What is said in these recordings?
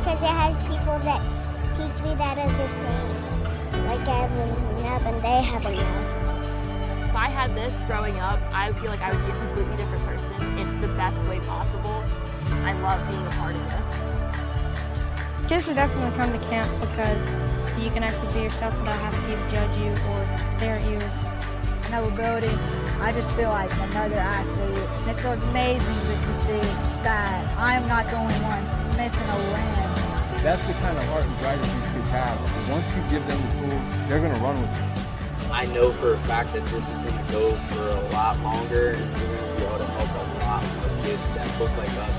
because it has people that teach me that are the same. Like I have a nub and they have a nub. If I had this growing up, I feel like I would be a completely different person in the best way possible. I love being a part of this. Kids should definitely come to camp because you can actually be yourself without having people judge you or stare at you. Ability, I just feel like another athlete. It's so amazing just to see that I'm not the only one missing a limb. That's the kind of heart and drive that these kids have. Once you give them the tools, they're going to run with it. I know for a fact that this is going to go for a lot longer and we're going to be able to help a lot more kids that look like us.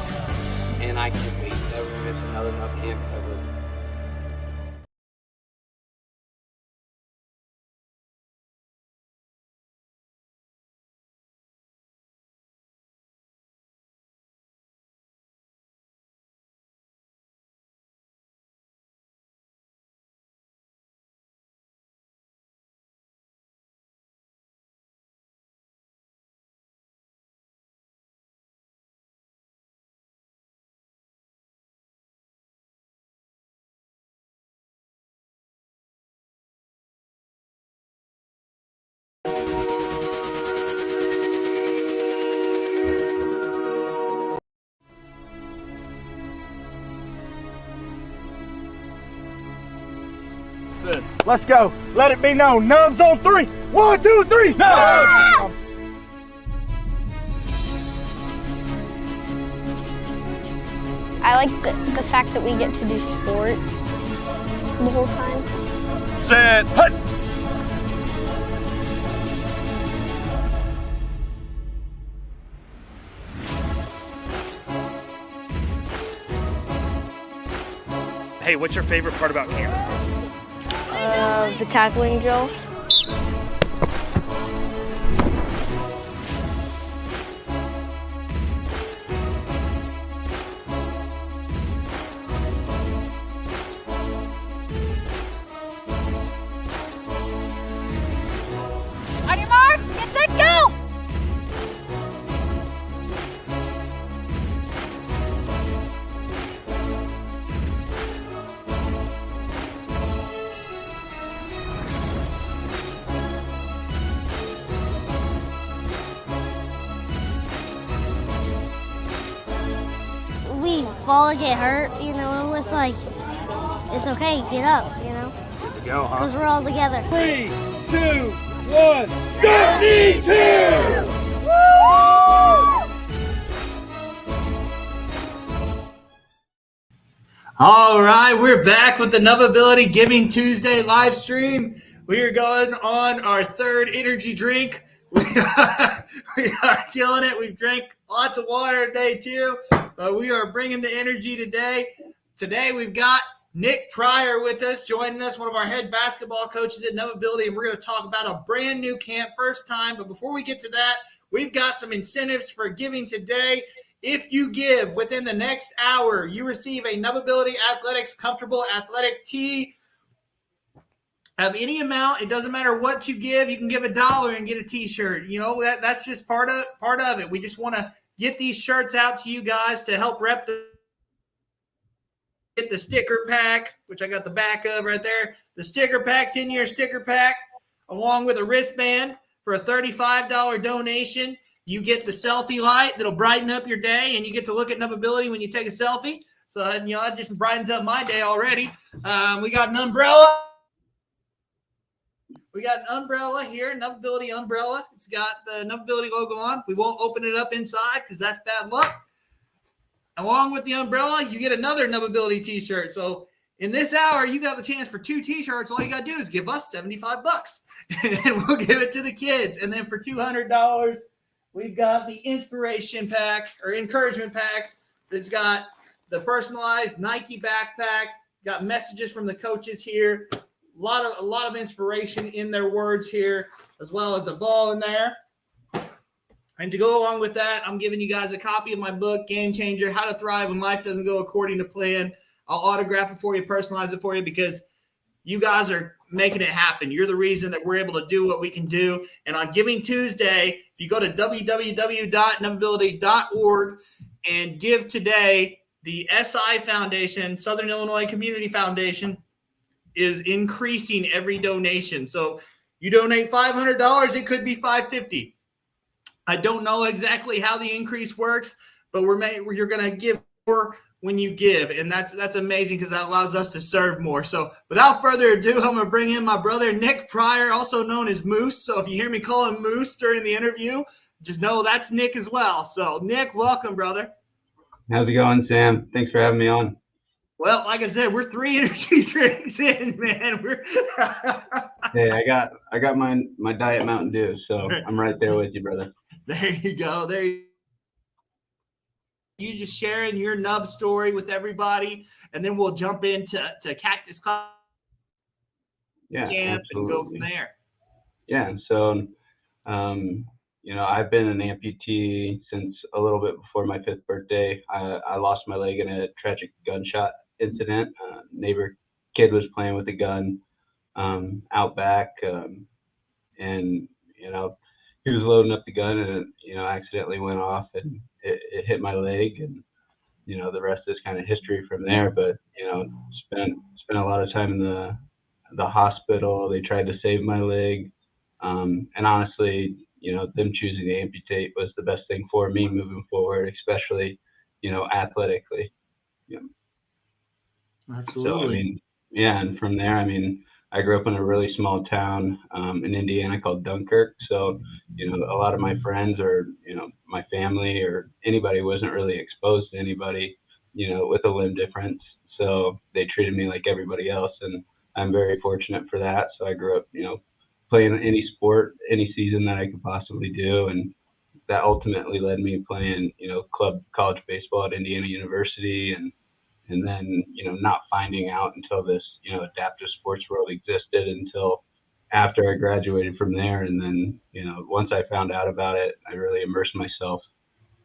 And I can't wait to never miss another Nub camp ever. Let's go. Let it be known. Nubs on 3. 1, 2, 3. Nubs! Ah! I like the fact that we get to do sports the whole time. Set. Hut. Hey, what's your favorite part about camp? The tackling drills. On your mark, get set, go! We fall or get hurt, you know, it's like, it's okay, get up, you know, Good to go, huh? because we're all together. 3, 2, 1. Go, Me2! All right, we're back with the Nubability Giving Tuesday live stream. We are going on our third energy drink. We are killing it. We've drank lots of water today too. We are bringing the energy today. Today we've got Nick Pryor with us, joining us, one of our head basketball coaches at Nubability, and we're going to talk about a brand new camp, first time. But before we get to that, we've got some incentives for giving today. If you give within the next hour, you receive a Nubability Athletics Comfortable Athletic Tee of any amount. It doesn't matter what you give. You can give $1 and get a T-shirt. You know, that's just part of it. We just want to get these shirts out to you guys to help rep get the sticker pack, which I got the back of right there. The sticker pack, 10-year sticker pack, along with a wristband for a $35 donation. You get the selfie light that'll brighten up your day, and you get to look at Nubability when you take a selfie. So, that just brightens up my day already. We got an umbrella. We got an umbrella here, Nubability umbrella. It's got the Nubability logo on. We won't open it up inside because that's bad luck. Along with the umbrella, you get another Nubability T-shirt. So in this hour, you got the chance for 2 T-shirts. All you got to do is give us $75, and we'll give it to the kids. And then for $200, we've got the inspiration pack or encouragement pack that's got the personalized Nike backpack, got messages from the coaches here, a lot of inspiration in their words here, as well as a ball in there. And to go along with that, I'm giving you guys a copy of my book, Game Changer, How to Thrive When Life Doesn't Go According to Plan. I'll autograph it for you, personalize it for you, because you guys are making it happen. You're the reason that we're able to do what we can do. And on Giving Tuesday, if you go to www.nubability.org and give today, the SI Foundation, Southern Illinois Community Foundation, is increasing every donation. So you donate $500, it could be $550. I don't know exactly how the increase works, but you're going to give more when you give, and that's amazing because that allows us to serve more. So without further ado, I'm going to bring in my brother Nick Pryor, also known as Moose. So if you hear me call him Moose during the interview, just know that's Nick as well. So Nick, welcome, brother. How's it going, Sam? Thanks for having me on. Well, like I said, we're 3 energy drinks in, man. Hey, I got my Diet Mountain Dew, so I'm right there with you, brother. There you go. You just sharing your nub story with everybody, and then we'll jump into Cactus Camp and go from there. Yeah. So, I've been an amputee since a little bit before my 5th birthday. I lost my leg in a tragic gunshot incident. Neighbor kid was playing with a gun out back, and he was loading up the gun, and it accidentally went off, and it hit my leg, and the rest is kind of history from there. But spent a lot of time in the hospital. They tried to save my leg, and honestly, them choosing to amputate was the best thing for me moving forward, especially athletically. Absolutely. So, and from there, I grew up in a really small town in Indiana called Dunkirk. So, a lot of my friends or, my family or anybody wasn't really exposed to anybody, with a limb difference. So they treated me like everybody else. And I'm very fortunate for that. So I grew up, playing any sport, any season that I could possibly do. And that ultimately led me playing, club college baseball at Indiana University, and then, not finding out until this, adaptive sports world existed until after I graduated from there. And then, once I found out about it, I really immersed myself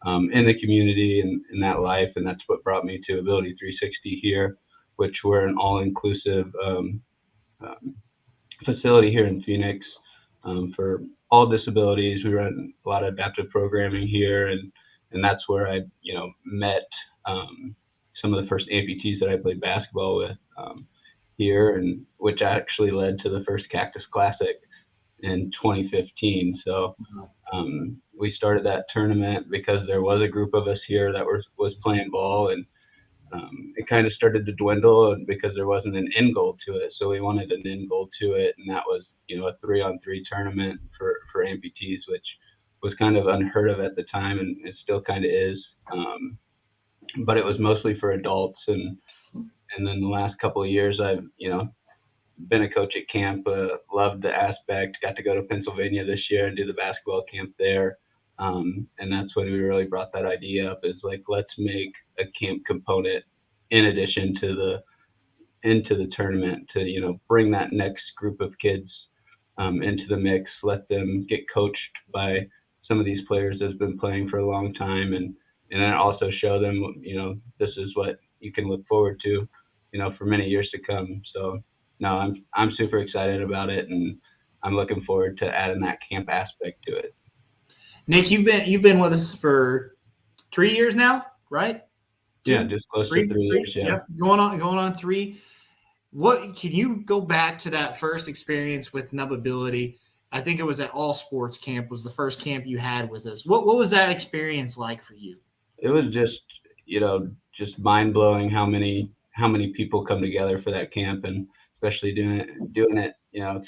in the community and in that life. And that's what brought me to Ability 360 here, which we're an all-inclusive facility here in Phoenix for all disabilities. We run a lot of adaptive programming here, and that's where I, met some of the first amputees that I played basketball with here, and which actually led to the first Cactus Classic in 2015. So we started that tournament because there was a group of us here that was playing ball, and it kind of started to dwindle because there wasn't an end goal to it. So we wanted an end goal to it, and that was a 3-on-3 tournament for amputees, which was kind of unheard of at the time, and it still kind of is. But it was mostly for adults, and then the last couple of years I've been a coach at camp. Loved the aspect. Got to go to Pennsylvania this year and do the basketball camp there, and that's when we really brought that idea up. Is like, let's make a camp component in addition to into the tournament to bring that next group of kids into the mix. Let them get coached by some of these players that's been playing for a long time, and then also show them, this is what you can look forward to, for many years to come. So, no, I'm super excited about it, and I'm looking forward to adding that camp aspect to it. Nick, you've been with us for 3 years now, right? Yeah, just close to 3 years. Yeah, yep. Going on 3. What can you go back to that first experience with Nubability? I think it was at All Sports Camp was the first camp you had with us. What was that experience like for you? It was just mind blowing how many people come together for that camp, and especially doing it,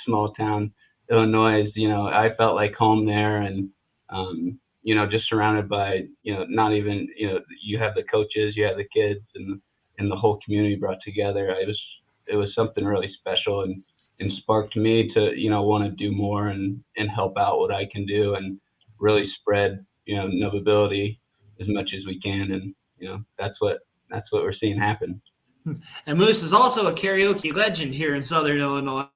small town Illinois. I felt like home there, and just surrounded by, not even, you have the coaches, you have the kids, and the whole community brought together. It was something really special, and sparked me to, want to do more and help out what I can do, and really spread, Nubability as much as we can. And, that's what we're seeing happen. And Moose is also a karaoke legend here in Southern Illinois.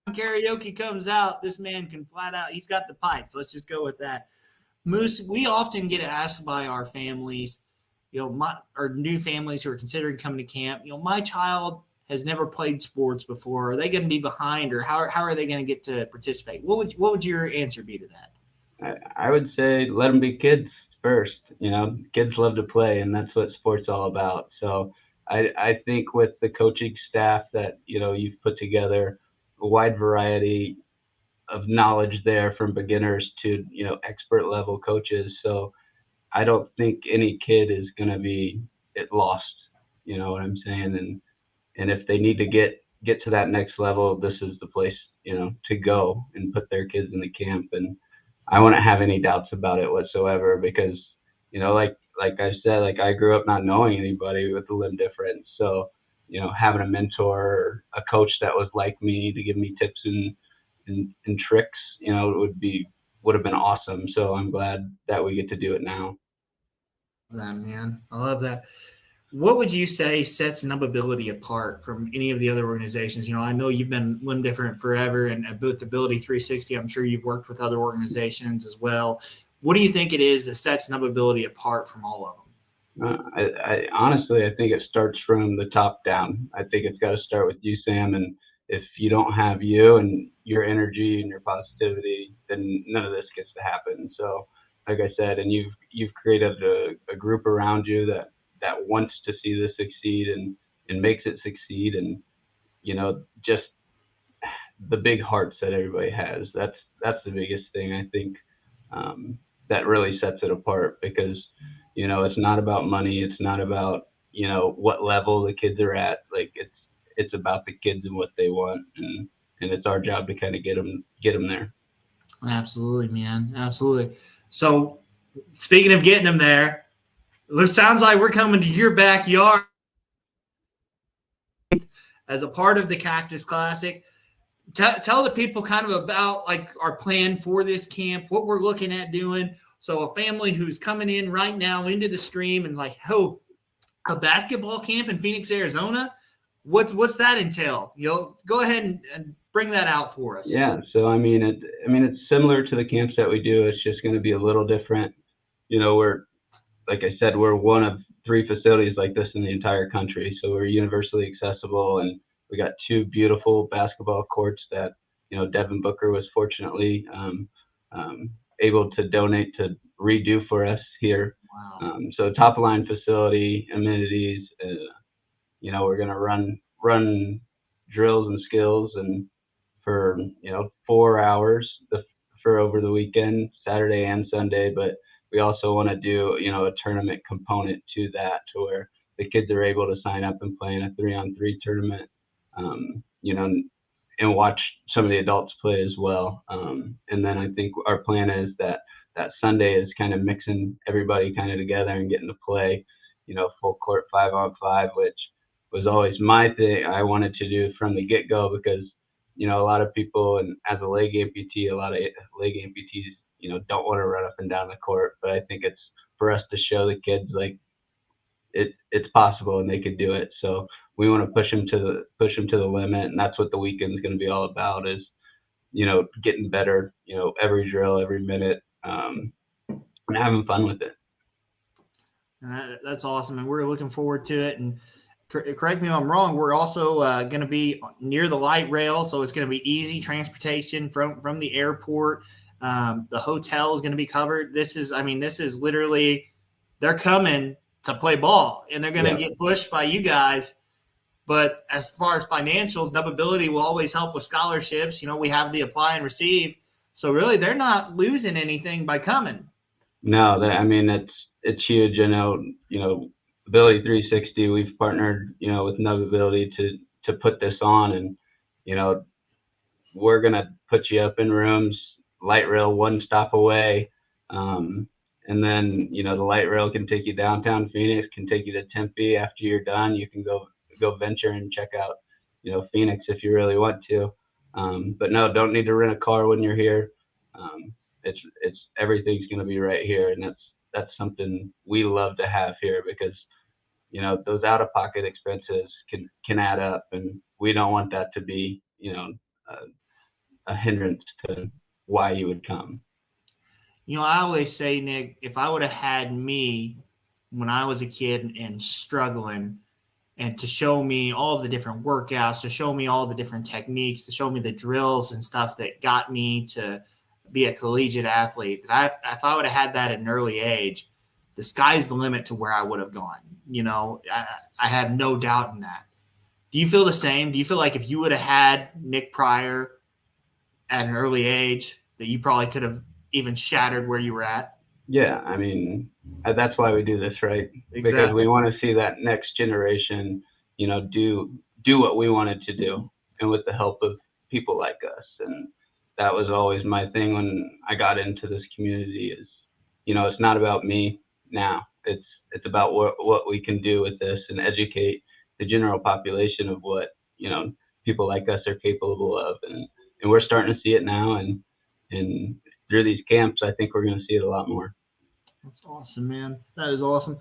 When karaoke comes out, this man can flat out, he's got the pipes. Let's just go with that. Moose, we often get asked by our families, our new families who are considering coming to camp, my child has never played sports before. Are they going to be behind, or how are they going to get to participate? What would your answer be to that? I would say let them be kids. first. You know, kids love to play, and that's what sports all about. So I think with the coaching staff that, you know, you've put together, a wide variety of knowledge there from beginners to, you know, expert level coaches. So I don't think any kid is going to be lost. You know what I'm saying? And if they need to get to that next level, this is the place, you know, to go and put their kids in the camp. And I wouldn't have any doubts about it whatsoever because, you know, like I said, like I grew up not knowing anybody with a limb difference. So, you know, having a mentor or a coach that was like me to give me tips and tricks, you know, would have been awesome. So I'm glad that we get to do it now. That man, I love that. What would you say sets Numbability apart from any of the other organizations? You know, I know you've been Limb Different forever, and at both Ability 360, I'm sure you've worked with other organizations as well. What do you think it is that sets Numbability apart from all of them? I honestly, I think it starts from the top down. I think it's got to start with you, Sam. And if you don't have you and your energy and your positivity, then none of this gets to happen. So, like I said, and you've created a group around you that wants to see this succeed and makes it succeed. And, you know, just the big hearts that everybody has. That's the biggest thing I think that really sets it apart because, you know, it's not about money. It's not about, you know, what level the kids are at. Like it's about the kids and what they want. And it's our job to kind of get them there. Absolutely, man. Absolutely. So speaking of getting them there, it sounds like we're coming to your backyard as a part of the Cactus Classic. Tell the people kind of about like our plan for this camp, what we're looking at doing. So a family who's coming in right now into the stream and like, oh, a basketball camp in Phoenix, Arizona. What's that entail? You know, go ahead and bring that out for us. Yeah. So I mean, it's similar to the camps that we do. It's just going to be a little different. You know, like I said, we're one of 3 facilities like this in the entire country. So we're universally accessible, and we got 2 beautiful basketball courts that, you know, Devin Booker was fortunately able to donate to redo for us here. Wow. So top of line facility, amenities. You know, we're gonna run drills and skills and for, you know, 4 hours for over the weekend, Saturday and Sunday, but we also want to do, you know, a tournament component to that, to where the kids are able to sign up and play in a 3-on-3 tournament, you know, and watch some of the adults play as well. And then I think our plan is that Sunday is kind of mixing everybody kind of together and getting to play, you know, full court 5-on-5, which was always my thing I wanted to do from the get-go because, you know, a lot of people, and as a leg amputee, a lot of leg amputees, you know, don't want to run up and down the court. But I think it's for us to show the kids like it's possible and they could do it. So we want to push them to the limit, and that's what the weekend is going to be all about. Is, you know, getting better, you know, every drill, every minute, and having fun with it. That's awesome, and we're looking forward to it. And correct me if I'm wrong, we're also going to be near the light rail, so it's going to be easy transportation from the airport. The hotel is going to be covered. This is literally, they're coming to play ball, and they're going to get pushed by you guys. But as far as financials, Numbability will always help with scholarships. You know, we have the apply and receive. So really, they're not losing anything by coming. No, it's huge. I know, you know, Ability 360, we've partnered, you know, with Numbability to put this on, and, you know, we're going to put you up in rooms, light rail 1 stop away. And then, you know, the light rail can take you downtown Phoenix, can take you to Tempe. After you're done, you can go venture and check out, you know, Phoenix if you really want to. But no, don't need to rent a car when you're here. It's everything's going to be right here. And that's something we love to have here because, you know, those out-of-pocket expenses can add up, and we don't want that to be, you know, a hindrance to why you would come. You know, I always say, Nick, if I would have had me when I was a kid and struggling, and to show me all of the different workouts, to show me all the different techniques, to show me the drills and stuff that got me to be a collegiate athlete, that if I would have had that at an early age, the sky's the limit to where I would have gone. You know, I have no doubt in that. Do you feel the same? Do you feel like if you would have had Nick Pryor at an early age, that you probably could have even shattered where you were at? Yeah, I mean, that's why we do this, right? Exactly. Because we want to see that next generation, you know, do what we wanted to do, and with the help of people like us. And that was always my thing when I got into this community is, you know, it's not about me now. It's about what we can do with this and educate the general population of what, you know, people like us are capable of. And we're starting to see it now. And through these camps, I think we're going to see it a lot more. That's awesome, man. That is awesome.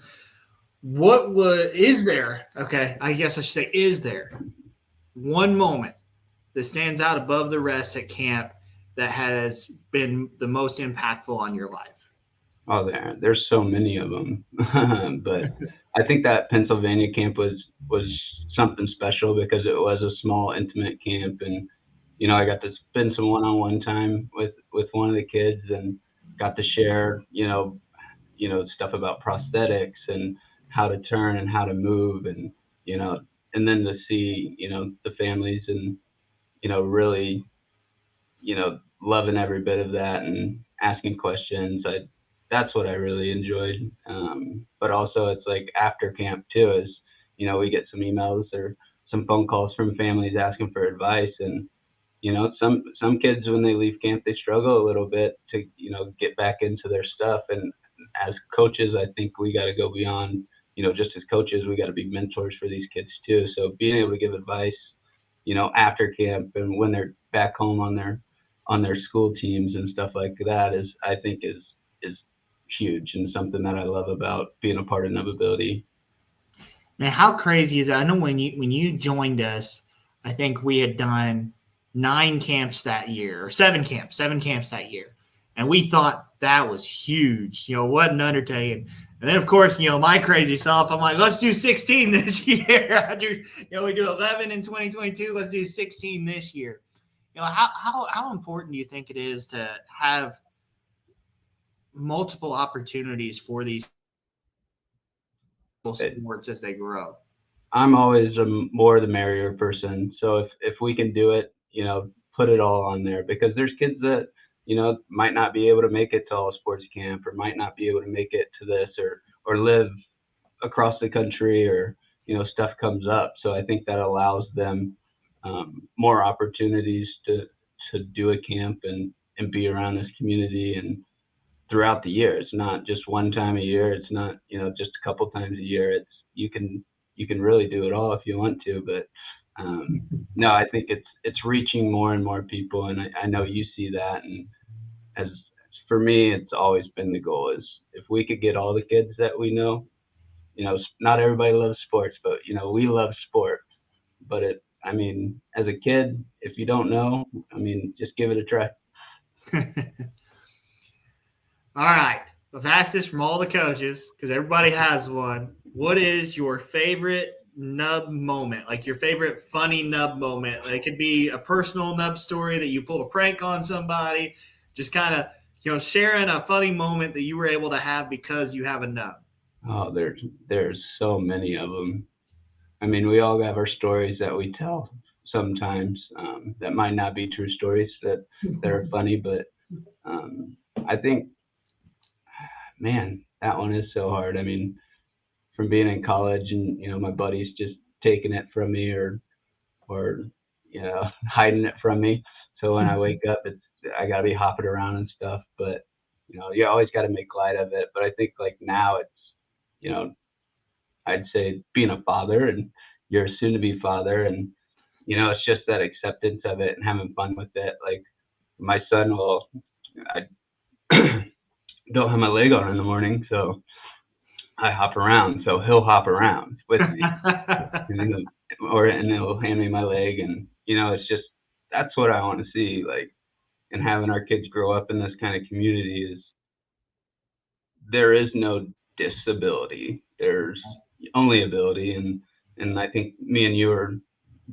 Is there, okay, I guess I should say, is there one moment that stands out above the rest at camp that has been the most impactful on your life? Oh, there's so many of them. But I think that Pennsylvania camp was something special because it was a small, intimate camp. And, you know, I got to spend some one-on-one time with one of the kids and got to share, you know, stuff about prosthetics and how to turn and how to move. And, you know, and then to see, you know, the families and, you know, really, you know, loving every bit of that and asking questions. That's what I really enjoyed. But also it's like after camp too, is, you know, we get some emails or some phone calls from families asking for advice. And, you know, some kids, when they leave camp, they struggle a little bit to, you know, get back into their stuff. And as coaches, I think we got to go beyond, you know, just as coaches, we got to be mentors for these kids too. So being able to give advice, you know, after camp and when they're back home on their school teams and stuff like that I think is huge and something that I love about being a part of Nubability. Man, how crazy is it? I know when you joined us, I think we had done 9 camps that year, or 7 camps that year. And we thought that was huge. You know, what an undertaking. And then, of course, you know, my crazy self, I'm like, let's do 16 this year. We do 11 in 2022. Let's do 16 this year. You know, how important do you think it is to have multiple opportunities for these sports as they grow? I'm always a more the merrier person. So if we can do it, you know, put it all on there, because there's kids that, you know, might not be able to make it to all sports camp, or might not be able to make it to this, or live across the country, or, you know, stuff comes up. So I think that allows them more opportunities to do a camp and be around this community and throughout the year. It's not just one time a year. It's not, you know, just a couple times a year. It's you can really do it all if you want to. But no, I think it's reaching more and more people, and I know you see that. And as for me, it's always been the goal is if we could get all the kids that we know, you know, not everybody loves sports, but, you know, we love sport. But I mean, as a kid, if you don't know, I mean, just give it a try. All right. I've asked this from all the coaches because everybody has one. What is your favorite Nub moment? Like your favorite funny Nub moment? Like it could be a personal Nub story that you pulled a prank on somebody. Just kind of, you know, sharing a funny moment that you were able to have because you have a Nub. Oh, there's so many of them. I mean, we all have our stories that we tell sometimes that might not be true stories that are funny, but I think, man, that one is so hard. I mean, from being in college and, you know, my buddies just taking it from me or you know, hiding it from me. So when I wake up, I gotta be hopping around and stuff, but, you know, you always got to make light of it. But I think like now it's, you know, I'd say being a father, and you're a soon to be father, and, you know, it's just that acceptance of it and having fun with it. Like my son I don't have my leg on in the morning, so I hop around. So he'll hop around with me, and he'll hand me my leg, and, you know, it's just, that's what I want to see. Like, and having our kids grow up in this kind of community is, there is no disability. There's only ability. And I think me and you are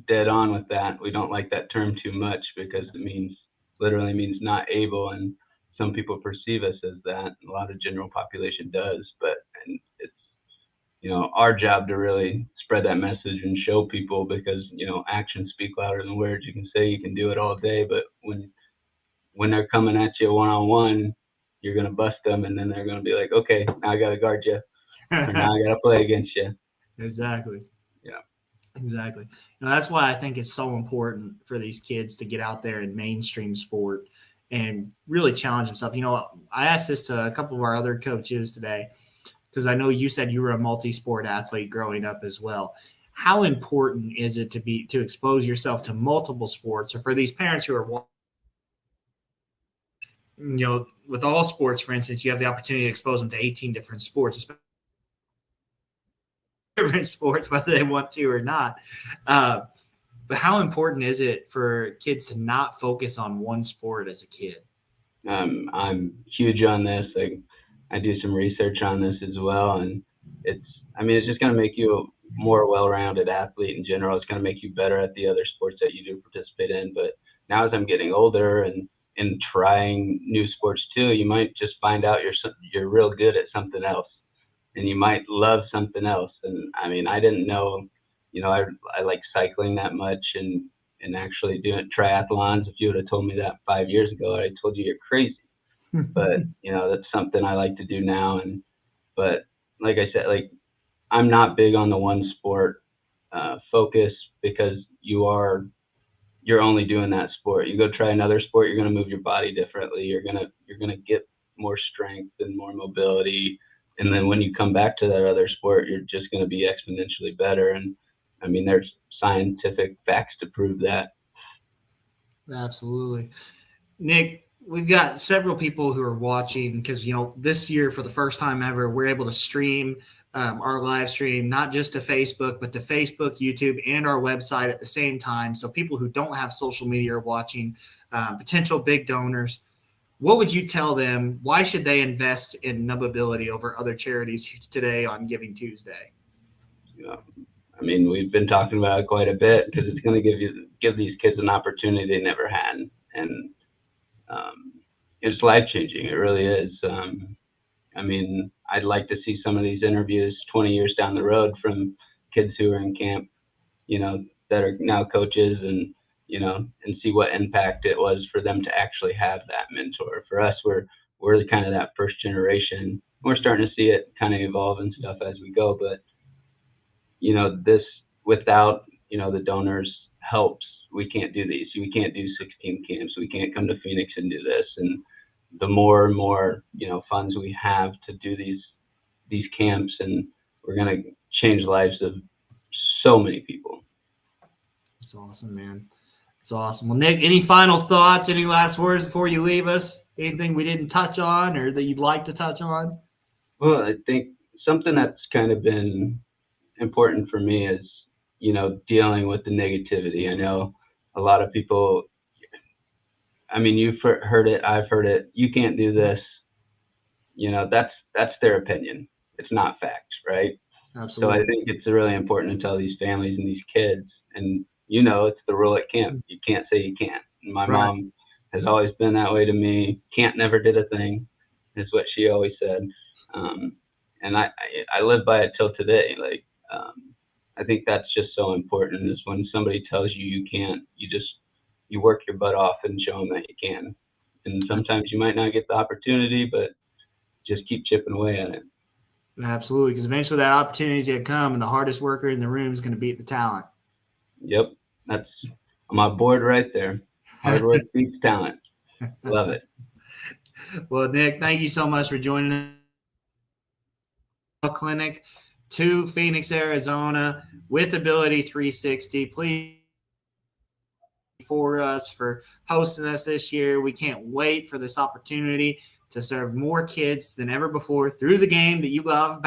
dead on with that. We don't like that term too much because it literally means not able. And some people perceive us as that. A lot of general population does, and it's, our job to really spread that message and show people, because, actions speak louder than words. You can say you can do it all day, but when they're coming at you one-on-one, you're going to bust them, and then they're going to be like, okay, now I got to guard you, or now I got to play against you. Exactly. Yeah. Exactly. That's why I think it's so important for these kids to get out there and mainstream sport and really challenge themselves. I asked this to a couple of our other coaches today, because I know you said you were a multi-sport athlete growing up as well. How important is it to expose yourself to multiple sports, or for these parents who are, with all sports, for instance, you have the opportunity to expose them to 18 different sports, different sports, whether they want to or not. But how important is it for kids to not focus on one sport as a kid? I'm huge on this. I do some research on this as well, and it's just going to make you a more well-rounded athlete in general. It's going to make you better at the other sports that you do participate in. But now, as I'm getting older and trying new sports too, you might just find out you're real good at something else, and you might love something else. And I didn't know, I like cycling that much, and actually doing triathlons. If you would have told me that 5 years ago, I told you you're crazy. But that's something I like to do now. But like I said, I'm not big on the one sport focus, because you're only doing that sport. You go try another sport, you're going to move your body differently. You're gonna get more strength and more mobility, and then when you come back to that other sport, you're just going to be exponentially better. And there's scientific facts to prove that. Absolutely. Nick, we've got several people who are watching, because, this year, for the first time ever, we're able to stream our live stream, not just to Facebook, but to Facebook, YouTube, and our website at the same time. So people who don't have social media are watching, potential big donors. What would you tell them? Why should they invest in Nubability over other charities today on Giving Tuesday? Yeah. We've been talking about it quite a bit, because it's going to give these kids an opportunity they never had. And it's life-changing. It really is. I'd like to see some of these interviews 20 years down the road from kids who are in camp, that are now coaches, and see what impact it was for them to actually have that mentor. For us, we're kind of that first generation. We're starting to see it kind of evolve and stuff as we go, but this, without the donors' helps, we can't do these. We can't do 16 camps. We can't come to Phoenix and do this. And the more and more funds we have to do these camps, and we're going to change the lives of so many people. It's awesome, man. It's awesome. Well, Nick, any final thoughts, any last words before you leave us? Anything we didn't touch on or that you'd like to touch on? Well, I think something that's kind of been important for me is, dealing with the negativity. I know a lot of people, you've heard it, I've heard it, you can't do this. That's their opinion. It's not fact, right? Absolutely. So I think it's really important to tell these families and these kids, and it's the rule at camp. You can't say you can't. And my mom has always been that way to me. Can't never did a thing, is what she always said. And I live by it till today. I think that's just so important, is when somebody tells you you can't, you work your butt off and show them that you can. And sometimes you might not get the opportunity, but just keep chipping away at it. Absolutely, because eventually that opportunity is going to come, and the hardest worker in the room is going to beat the talent. Yep, I'm on board right there. Hard work beats talent. Love it. Well, Nick, thank you so much for joining the clinic to Phoenix, Arizona with Ability 360. Please for us for hosting us this year. We can't wait for this opportunity to serve more kids than ever before through the game that you love.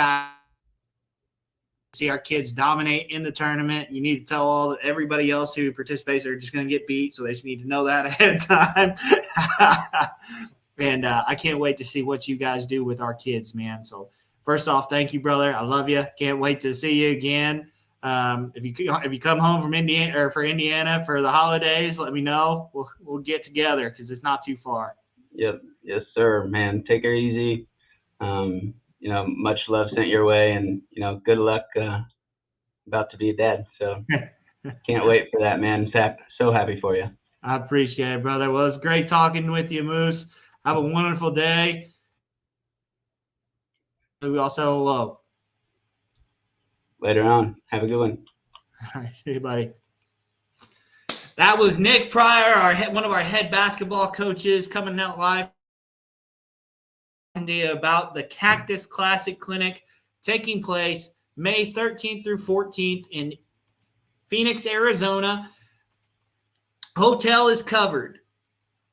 See our kids dominate in the tournament. You need to tell everybody else who participates are just going to get beat, so they just need to know that ahead of time. And I can't wait to see what you guys do with our kids, man. So first off, thank you, brother. I love you. Can't wait to see you again. If you come home from Indiana or for Indiana for the holidays, let me know. We'll get together because it's not too far. Yep. Yes, sir, man. Take her easy. Much love sent your way, and good luck about to be a dad. So can't wait for that, man. So happy for you. I appreciate it, brother. Well, it's great talking with you, Moose. Have a wonderful day. We also love. Later on. Have a good one. All right, see you, buddy. That was Nick Pryor, one of our head basketball coaches, coming out live about the Cactus Classic Clinic taking place May 13th through 14th in Phoenix, Arizona. Hotel is covered.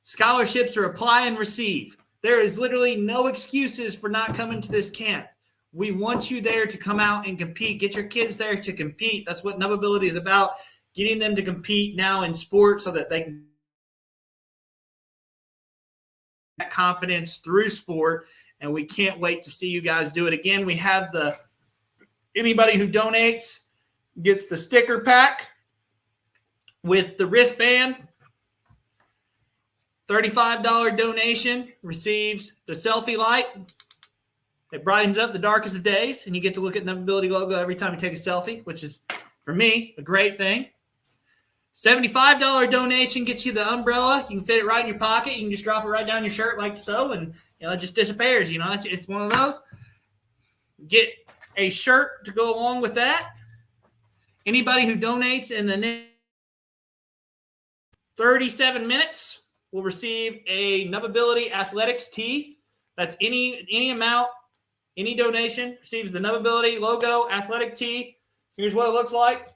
Scholarships are apply and receive. There is literally no excuses for not coming to this camp. We want you there to come out and compete. Get your kids there to compete. That's what Nubability is about, getting them to compete now in sports so that they can get confidence through sport. And we can't wait to see you guys do it again. We have anybody who donates gets the sticker pack with the wristband. $35 donation receives the selfie light. It brightens up the darkest of days, and you get to look at the Nubability logo every time you take a selfie, which is, for me, a great thing. $75 donation gets you the umbrella. You can fit it right in your pocket. You can just drop it right down your shirt like so, and it just disappears. It's one of those. Get a shirt to go along with that. Anybody who donates in the next 37 minutes will receive a Nubability Athletics tee. That's any amount, any donation receives the Nubability logo athletic tee. Here's what it looks like.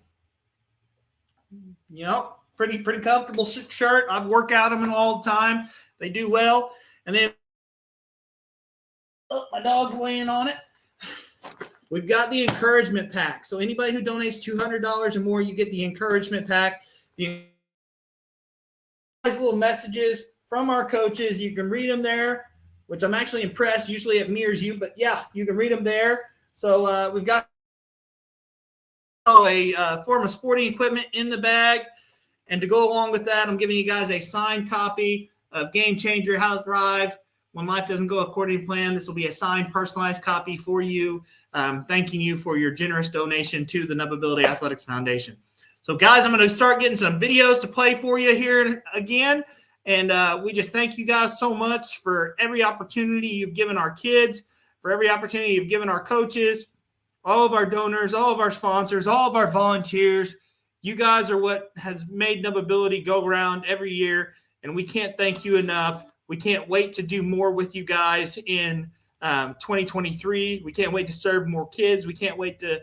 Pretty comfortable shirt. I've worked out them all the time. They do well. And then my dog's laying on it. We've got the encouragement pack. So anybody who donates $200 or more, you get the encouragement pack. The little messages from our coaches. You can read them there, which I'm actually impressed. Usually it mirrors you, but yeah, you can read them there. So we've got a form of sporting equipment in the bag. And to go along with that, I'm giving you guys a signed copy of Game Changer, How to Thrive When Life Doesn't Go According to Plan. This will be a signed, personalized copy for you, thanking you for your generous donation to the Nubability Athletics Foundation. So, guys, I'm going to start getting some videos to play for you here again. And we just thank you guys so much for every opportunity you've given our kids, for every opportunity you've given our coaches, all of our donors, all of our sponsors, all of our volunteers. You guys are what has made Nubability go around every year, and we can't thank you enough. We can't wait to do more with you guys in 2023. We can't wait to serve more kids. We can't wait to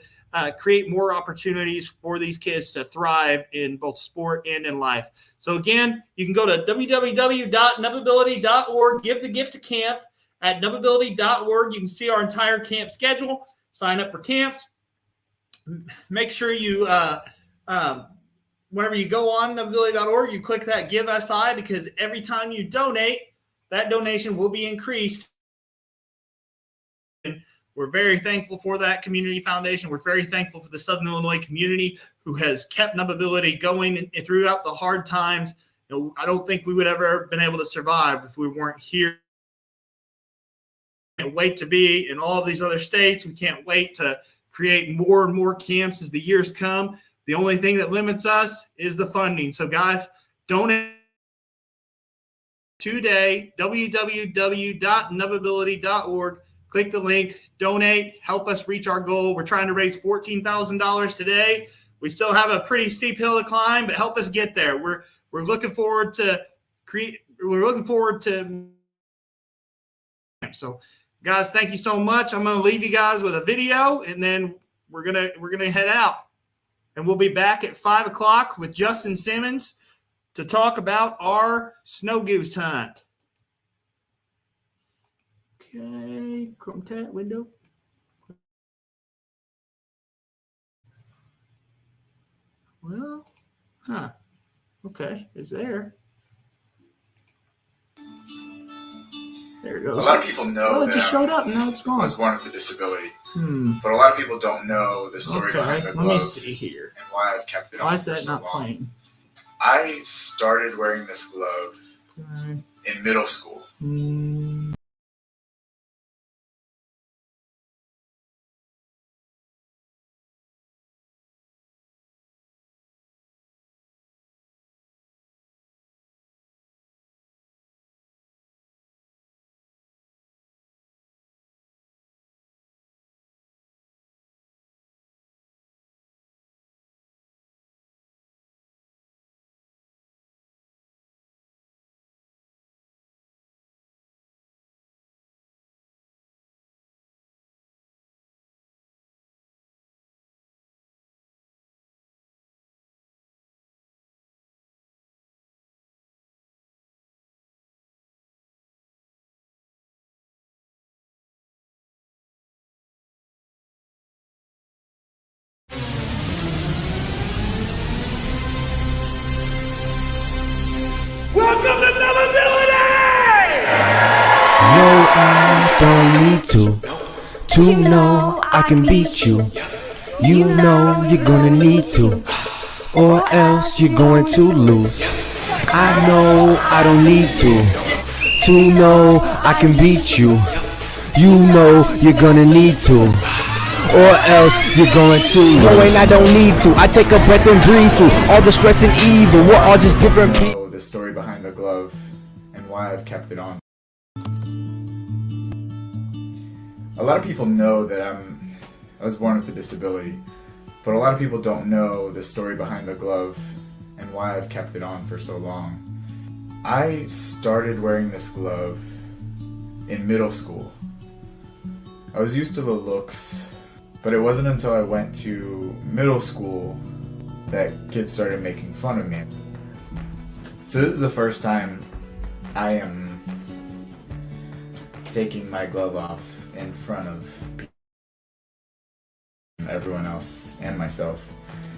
create more opportunities for these kids to thrive in both sport and in life. So again, you can go to www.nubability.org, give the gift to camp at nubability.org. You can see our entire camp schedule, sign up for camps. Make sure you, whenever you go on nubability.org, you click that Give SI, because every time you donate, that donation will be increased. We're very thankful for that community foundation. We're very thankful for the Southern Illinois community who has kept Nubability going throughout the hard times. I don't think we would ever been able to survive if we weren't here. We can't wait to be in all of these other states. We can't wait to create more and more camps as the years come. The only thing that limits us is the funding. So, guys, donate today, www.nubability.org. Click the link, donate, help us reach our goal. We're trying to raise $14,000 today. We still have a pretty steep hill to climb, but help us get there. We're looking forward to So, guys, thank you so much. I'm going to leave you guys with a video, and then we're gonna head out. And we'll be back at 5 o'clock with Justin Simmons to talk about our snow goose hunt. Okay, Chrome tab window. Well, okay, it's there. There it goes. A lot of people know it just showed up. Now it's gone. I was born with a disability. But a lot of people don't know the story behind the glove. Let me see here. And why I've kept it on. Why is that so not long. playing? I started wearing this glove in middle school. Welcome to Navability! No, I don't need to know I can beat you. You know you're gonna need to, or else you're going to lose. I know I don't need to know I can beat you. You know you're gonna need to, or else you're going to lose. No, and I don't need to. I take a breath and breathe through all the stress and evil. We're all just different people. The story behind the glove and why I've kept it on. A lot of people know that I was born with a disability, but a lot of people don't know the story behind the glove and why I've kept it on for so long. I started wearing this glove in middle school. I was used to the looks, but it wasn't until I went to middle school that kids started making fun of me. So this is the first time I am taking my glove off in front of everyone else and myself,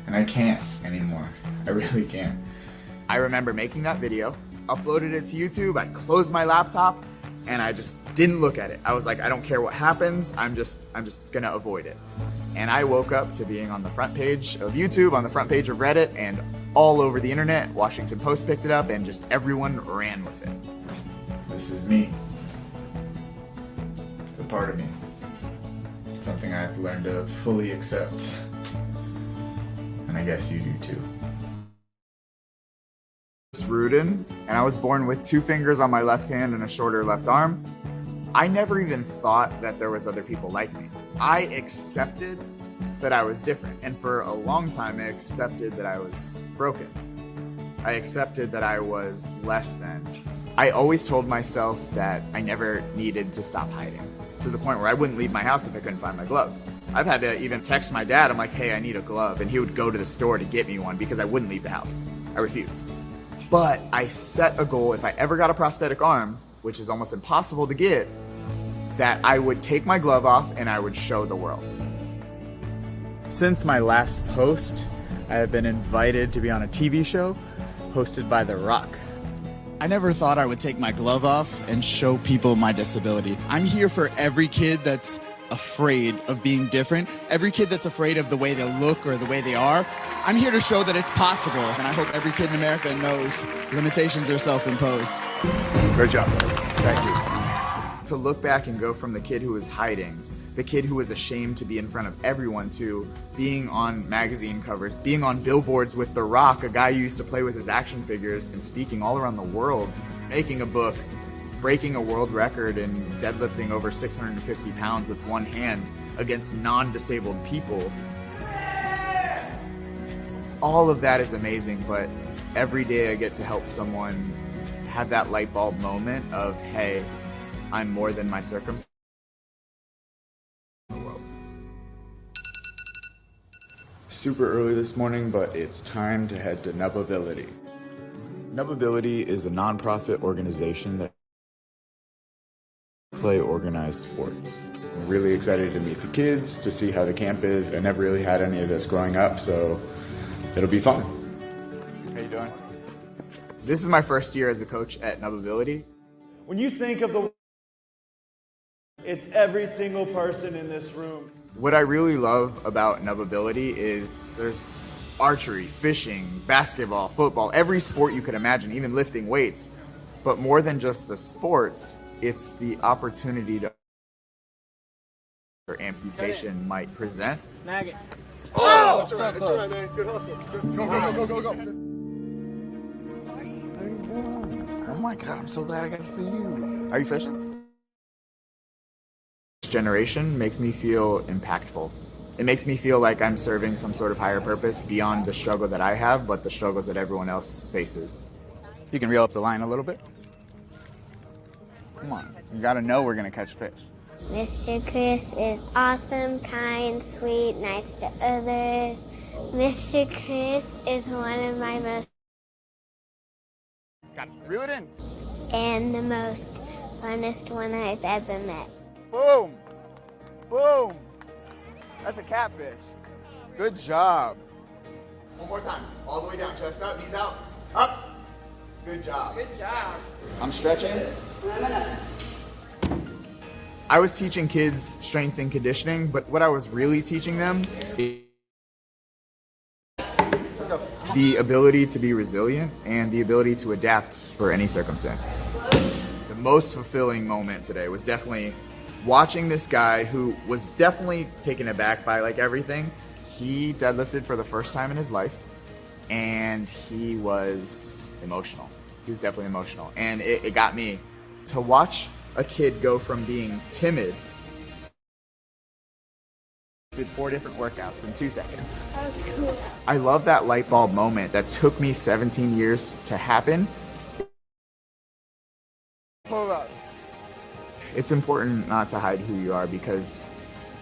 and I can't anymore. I really can't. I remember making that video, uploaded it to YouTube, I closed my laptop, and I just didn't look at it. I was like, I don't care what happens, I'm just gonna avoid it. And I woke up to being on the front page of YouTube, on the front page of Reddit, and all over the internet. Washington Post picked it up, and just everyone ran with it. This is me. It's a part of me. It's something I have to learn to fully accept. And I guess you do too. It's Rudin, and I was born with 2 fingers on my left hand and a shorter left arm. I never even thought that there was other people like me. I accepted that I was different, and for a long time I accepted that I was broken. I accepted that I was less than. I always told myself that I never needed to stop hiding, to the point where I wouldn't leave my house if I couldn't find my glove. I've had to even text my dad, I'm like, hey, I need a glove, and he would go to the store to get me one because I wouldn't leave the house. I refused. But I set a goal, if I ever got a prosthetic arm, which is almost impossible to get, that I would take my glove off and I would show the world. Since my last post, I have been invited to be on a TV show hosted by The Rock. I never thought I would take my glove off and show people my disability. I'm here for every kid that's afraid of being different, every kid that's afraid of the way they look or the way they are. I'm here to show that it's possible, and I hope every kid in America knows limitations are self-imposed. Great job. Thank you. To look back and go from the kid who was hiding, the kid who was ashamed to be in front of everyone, to being on magazine covers, being on billboards with The Rock, a guy who used to play with his action figures, and speaking all around the world, making a book, breaking a world record in deadlifting over 650 pounds with one hand against non-disabled people. All of that is amazing, but every day I get to help someone have that light bulb moment of, hey, I'm more than my circumstance. Super early this morning, but it's time to head to Nubability. Nubability is a nonprofit organization that play organized sports. I'm really excited to meet the kids, to see how the camp is. I never really had any of this growing up, so it'll be fun. How you doing? This is my first year as a coach at Nubability. When you think of the, it's every single person in this room. What I really love about Nubability is there's archery, fishing, basketball, football, every sport you could imagine, even lifting weights. But more than just the sports, it's the opportunity to or amputation might present. Snag it. Oh, that's right, man. Good hustle. Go. Oh my God, I'm so glad I got to see you. Are you fishing? This generation makes me feel impactful. It makes me feel like I'm serving some sort of higher purpose beyond the struggle that I have, but the struggles that everyone else faces. You can reel up the line a little bit. Come on, you gotta know we're gonna catch fish. Mr. Chris is awesome, kind, sweet, nice to others. Mr. Chris is one of my most Reel it in. and the most funnest one I've ever met. Boom! Boom! That's a catfish. Good job. One more time. All the way down. Chest up, knees out. Up. Good job. Good job. I'm stretching. I was teaching kids strength and conditioning, but what I was really teaching them is the ability to be resilient and the ability to adapt for any circumstance. The most fulfilling moment today was definitely watching this guy who was definitely taken aback by like everything. He deadlifted for the first time in his life, and he was emotional. He was definitely emotional, and it got me to watch a kid go from being timid. Did 4 different workouts in 2 seconds. That was cool. I love that light bulb moment that took me 17 years to happen. Hold up. It's important not to hide who you are, because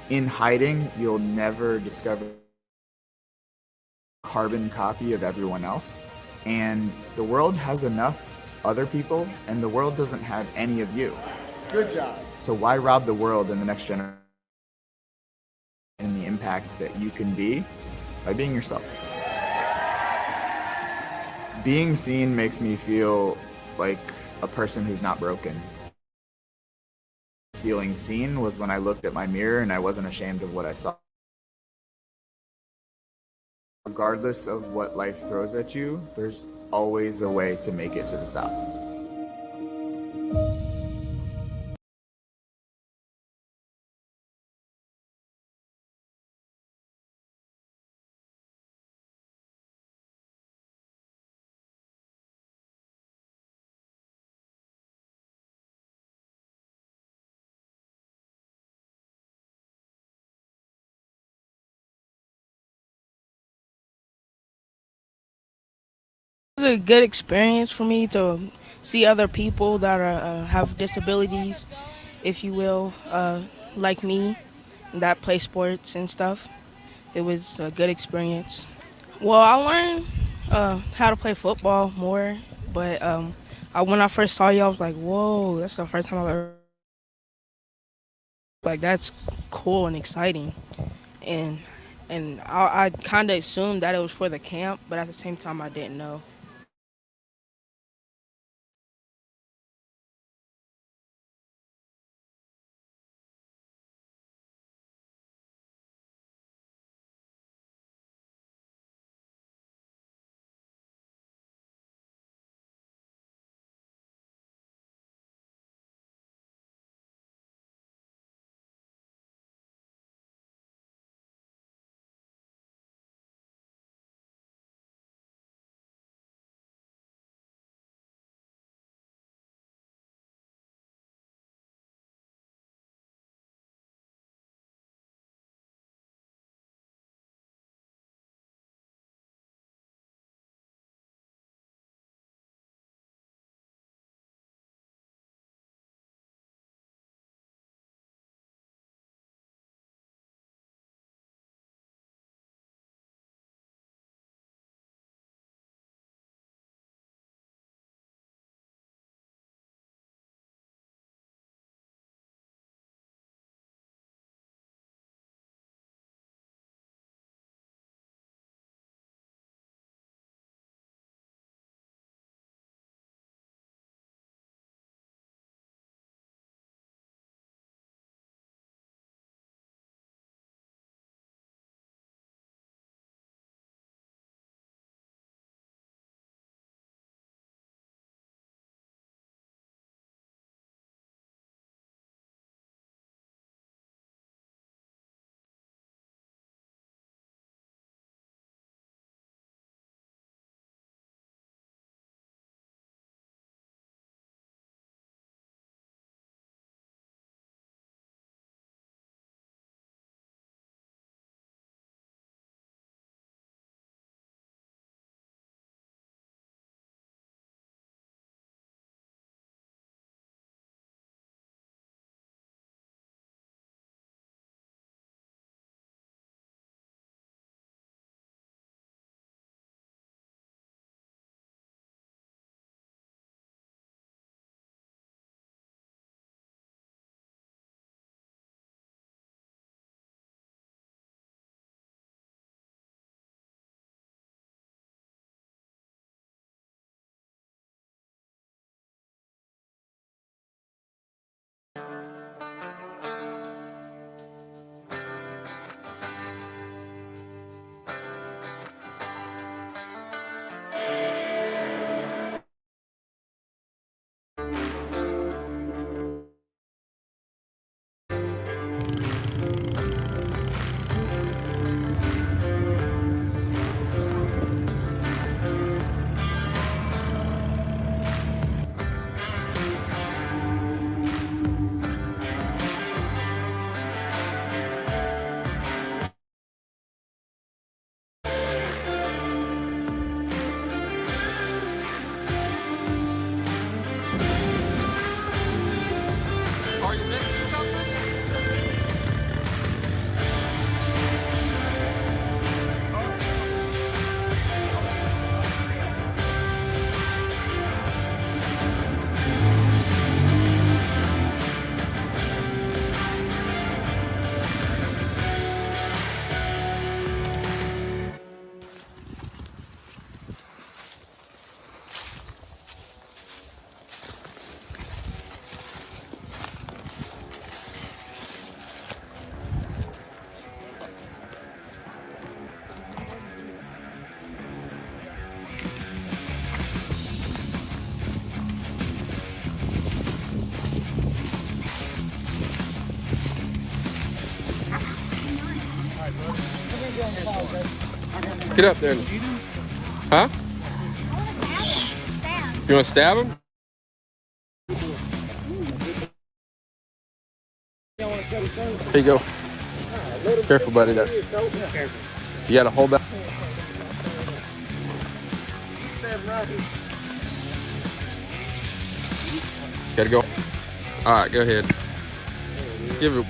in hiding, you'll never discover a carbon copy of everyone else. And the world has enough other people, and the world doesn't have any of you. Good job. So why rob the world and the next generation and the impact that you can be by being yourself? Being seen makes me feel like a person who's not broken. Feeling seen was when I looked at my mirror and I wasn't ashamed of what I saw. Regardless of what life throws at you, there's always a way to make it to the top. It was a good experience for me to see other people that are, have disabilities, if you will, like me, that play sports and stuff. It was a good experience. Well, I learned how to play football more, but when I first saw you, I was like, whoa, that's the first time I've ever. Like, that's cool and exciting. And I kind of assumed that it was for the camp, but at the same time, I didn't know. Get up there. Huh? You want to stab him? Here you go. Careful, buddy. That's. You gotta hold that. Gotta go. All right, go ahead. Give it.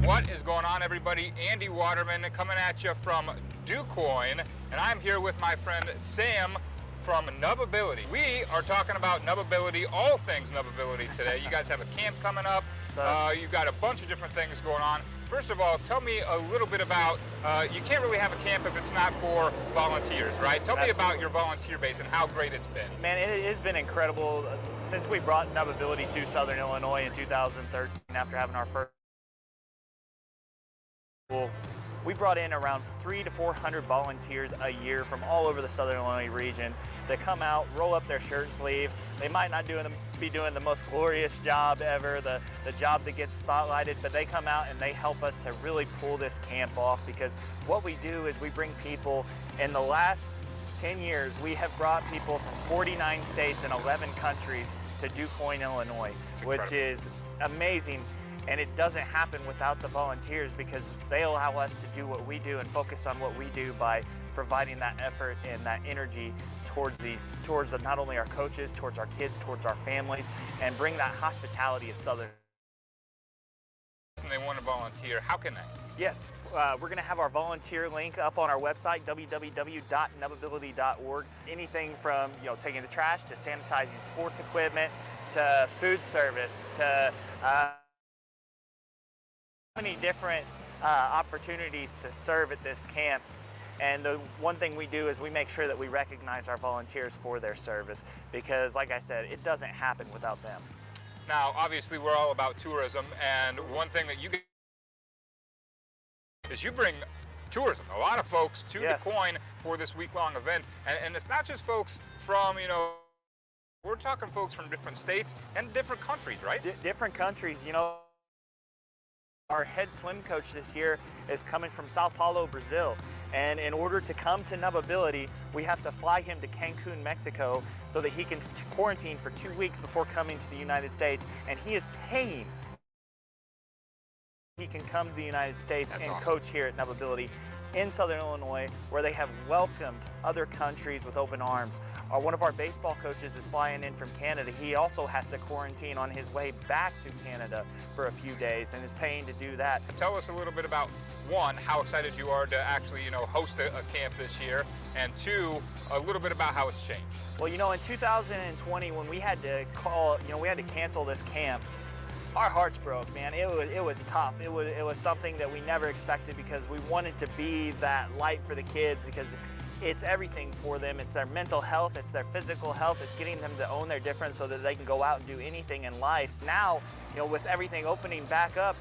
What is going on, everybody? Andy Waterman coming at you from DuQuoin, and I'm here with my friend Sam from Nubability. We are talking about Nubability, all things Nubability today. You guys have a camp coming up. You've got a bunch of different things going on. First of all, tell me a little bit about, you can't really have a camp if it's not for volunteers, right? Tell me about your volunteer base and how great it's been. Man, it has been incredible since we brought Nubability to Southern Illinois in 2013 after having our first. We brought in around 300 to 400 volunteers a year from all over the Southern Illinois region that come out, roll up their shirt sleeves. They might not be doing the most glorious job ever, the job that gets spotlighted, but they come out and they help us to really pull this camp off, because what we do is we bring people. In the last 10 years, we have brought people from 49 states and 11 countries to DuQuoin, Illinois, which is amazing. And it doesn't happen without the volunteers, because they allow us to do what we do and focus on what we do by providing that effort and that energy towards not only our coaches, towards our kids, towards our families, and bring that hospitality of Southern. And they want to volunteer, how can they? Yes, we're going to have our volunteer link up on our website, www.nubability.org. Anything from taking the trash to sanitizing sports equipment to food service to many different opportunities to serve at this camp. And the one thing we do is we make sure that we recognize our volunteers for their service, because like I said, it doesn't happen without them. Now, obviously, we're all about tourism, and one thing that you get is you bring tourism, a lot of folks to DuQuoin for this week-long event. And it's not just folks from, we're talking folks from different states and different countries, right? Different countries, Our head swim coach this year is coming from Sao Paulo, Brazil. And in order to come to Nubability, we have to fly him to Cancun, Mexico, so that he can quarantine for 2 weeks before coming to the United States. And he is paying. He can come to the United States and coach here at Nubability in Southern Illinois, where they have welcomed other countries with open arms. One of our baseball coaches is flying in from Canada. He also has to quarantine on his way back to Canada for a few days and is paying to do that. Tell us a little bit about, one, how excited you are to actually, host a camp this year, and two, a little bit about how it's changed. Well, in 2020, when we had to we had to cancel this camp, our hearts broke, man. It was tough. It was something that we never expected, because we wanted to be that light for the kids, because it's everything for them. It's their mental health, it's their physical health, it's getting them to own their difference so that they can go out and do anything in life. Now, with everything opening back up,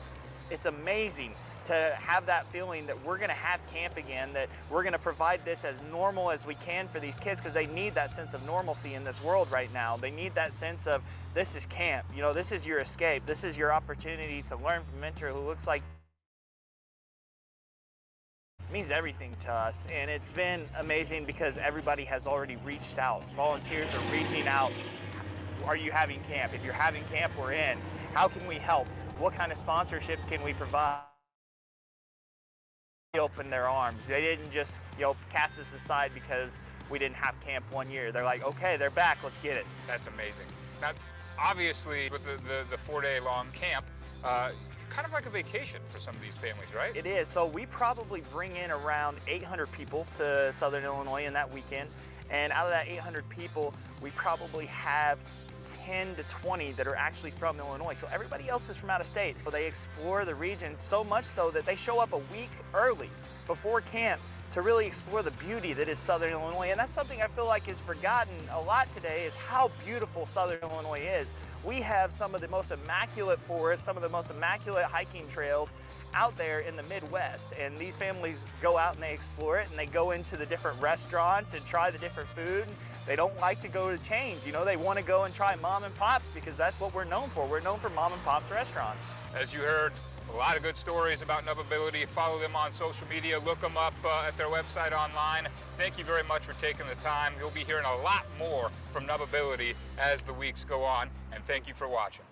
it's amazing to have that feeling that we're gonna have camp again, that we're gonna provide this as normal as we can for these kids, because they need that sense of normalcy in this world right now. They need that sense of, this is camp, this is your escape, this is your opportunity to learn from a mentor who looks like, means everything to us. And it's been amazing because everybody has already reached out. Volunteers are reaching out. Are you having camp? If you're having camp, we're in. How can we help? What kind of sponsorships can we provide? Open their arms. They didn't just cast us aside because we didn't have camp 1 year. They're like, okay, they're back, let's get it. That's amazing. Now, obviously, with the 4-day-long camp, kind of like a vacation for some of these families, right? It is. So we probably bring in around 800 people to Southern Illinois in that weekend, and out of that 800 people, we probably have 10 to 20 that are actually from Illinois. So everybody else is from out of state. So they explore the region so much so that they show up a week early before camp to really explore the beauty that is Southern Illinois. And that's something I feel like is forgotten a lot today, is how beautiful Southern Illinois is. We have some of the most immaculate forests, some of the most immaculate hiking trails out there in the Midwest, and these families go out and they explore it, and they go into the different restaurants and try the different food. They don't like to go to chains, they want to go and try mom and pops, because that's what we're known for. We're known for mom and pops restaurants. As you heard, a lot of good stories about Nubability. Follow them on social media, look them up at their website online. Thank you very much for taking the time. You'll be hearing a lot more from Nubability as the weeks go on, and thank you for watching.